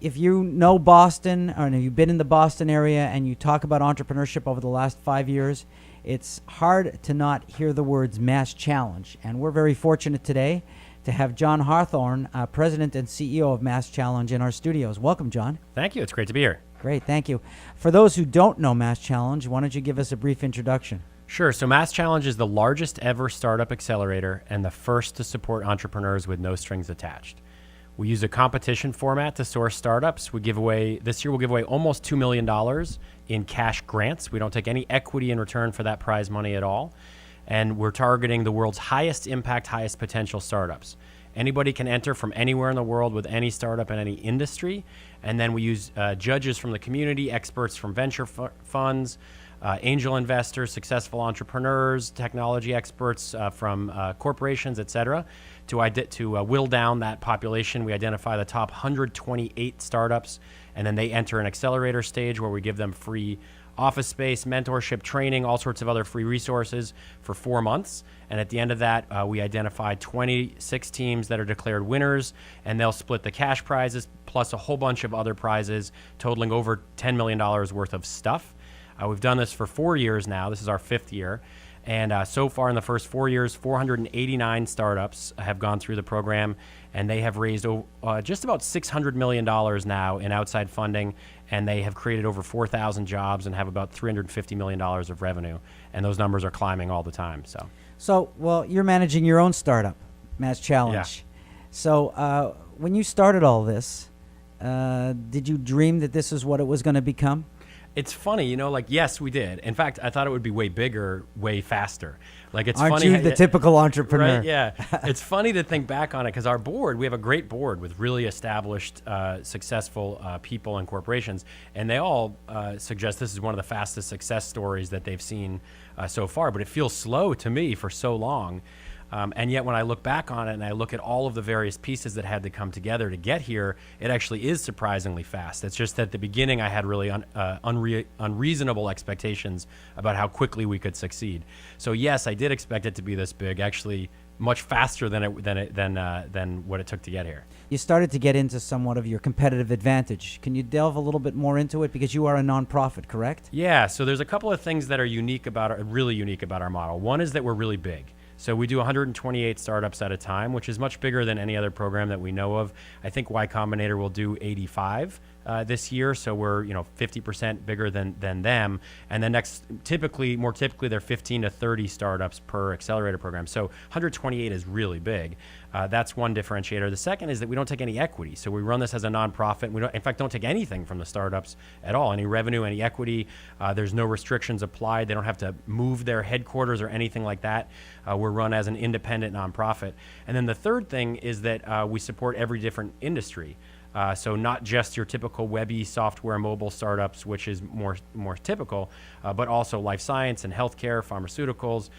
if you know Boston, or you've been in the Boston area and you talk about entrepreneurship over the last 5 years, it's hard to not hear the words MassChallenge. And we're very fortunate today to have John Harthorne, President and CEO of MassChallenge, in our studios. Welcome, John. Thank you. It's great to be here. Great, thank you. For those who don't know MassChallenge, why don't you give us a brief introduction? Sure. So MassChallenge is the largest ever startup accelerator and the first to support entrepreneurs with no strings attached. We use a competition format to source startups. This year we'll give away almost $2 million in cash grants. We don't take any equity in return for that prize money at all. And we're targeting the world's highest impact, highest potential startups. Anybody can enter from anywhere in the world with any startup in any industry. And then we use judges from the community, experts from venture funds, angel investors, successful entrepreneurs, technology experts from corporations, et cetera, to whittle down that population. We identify the top 128 startups, and then they enter an accelerator stage where we give them free office space, mentorship, training, all sorts of other free resources for 4 months. And at the end of that, we identify 26 teams that are declared winners, and they'll split the cash prizes plus a whole bunch of other prizes totaling over $10 million worth of stuff. We've done this for 4 years now. This is our 5th year. And so far in the first 4 years, 489 startups have gone through the program, and they have raised just about $600 million now in outside funding, and they have created over 4,000 jobs and have about $350 million of revenue. And those numbers are climbing all the time. So, well, you're managing your own startup, MassChallenge. Yeah. So when you started all this, did you dream that this is what it was going to become? It's funny, yes, we did. In fact, I thought it would be way bigger, way faster. Aren't you the typical entrepreneur? Right, yeah. It's funny to think back on it because our board, we have a great board with really established, successful people and corporations, and they all suggest this is one of the fastest success stories that they've seen so far, but it feels slow to me for so long. And yet when I look back on it and I look at all of the various pieces that had to come together to get here, it actually is surprisingly fast. It's just that at the beginning I had really unreasonable expectations about how quickly we could succeed. So yes, I did expect it to be this big, actually much faster than what it took to get here. You started to get into somewhat of your competitive advantage. Can you delve a little bit more into it? Because you are a nonprofit, correct? Yeah, so there's a couple of things that are really unique about our model. One is that we're really big. So we do 128 startups at a time, which is much bigger than any other program that we know of. I think Y Combinator will do 85 this year, so we're 50% bigger than them. And then more typically, they're 15 to 30 startups per accelerator program. So 128 is really big. That's one differentiator. The second is that we don't take any equity. So we run this as a nonprofit. We don't take anything from the startups at all, any revenue, any equity. There's no restrictions applied. They don't have to move their headquarters or anything like that. We're run as an independent nonprofit. And then the third thing is that we support every different industry. So not just your typical webby software mobile startups, which is more typical, but also life science and healthcare, pharmaceuticals,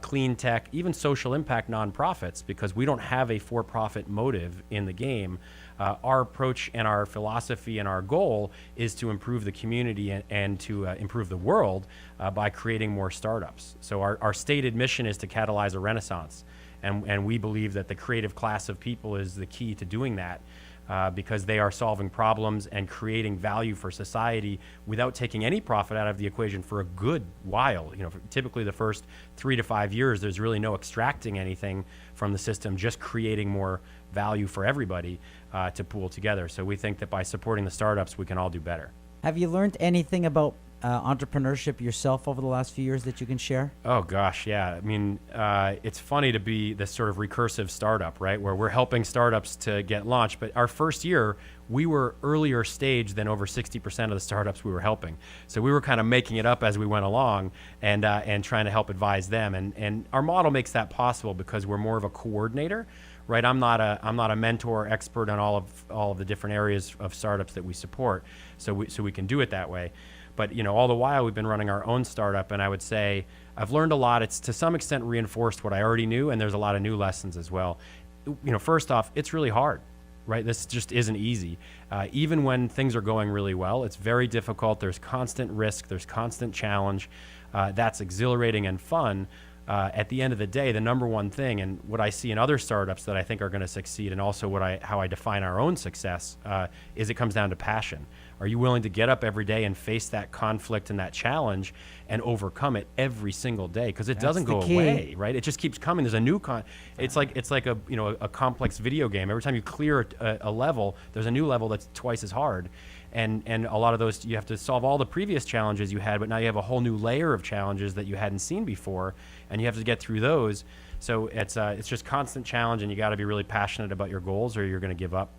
clean tech, even social impact nonprofits, because we don't have a for-profit motive in the game. Our approach and our philosophy and our goal is to improve the community and to improve the world by creating more startups. So our stated mission is to catalyze a renaissance. And we believe that the creative class of people is the key to doing that. Because they are solving problems and creating value for society without taking any profit out of the equation for a good while. Typically the first 3 to 5 years, there's really no extracting anything from the system, just creating more value for everybody to pool together. So we think that by supporting the startups, we can all do better. Have you learned anything about entrepreneurship yourself over the last few years that you can share? Oh gosh, yeah. I mean, it's funny to be this sort of recursive startup, right? Where we're helping startups to get launched. But our first year, we were earlier stage than over 60% of the startups we were helping. So we were kind of making it up as we went along and trying to help advise them. And our model makes that possible because we're more of a coordinator, right? I'm not a mentor or expert on all of the different areas of startups that we support. So we can do it that way. But all the while we've been running our own startup, and I would say I've learned a lot. It's to some extent reinforced what I already knew, and there's a lot of new lessons as well. First off, it's really hard, right? This just isn't easy. Even when things are going really well, it's very difficult. There's constant risk. There's constant challenge. That's exhilarating and fun. at the end of the day, the number one thing, and what I see in other startups that I think are going to succeed, and also how I define our own success, is it comes down to passion. Are you willing to get up every day and face that conflict and that challenge and overcome it every single day? Because it doesn't go away, right? It just keeps coming. There's a new It's like a complex video game. Every time you clear a level, there's a new level that's twice as hard. And a lot of those, you have to solve all the previous challenges you had, but now you have a whole new layer of challenges that you hadn't seen before, and you have to get through those. So it's just constant challenge, and you got to be really passionate about your goals, or you're going to give up.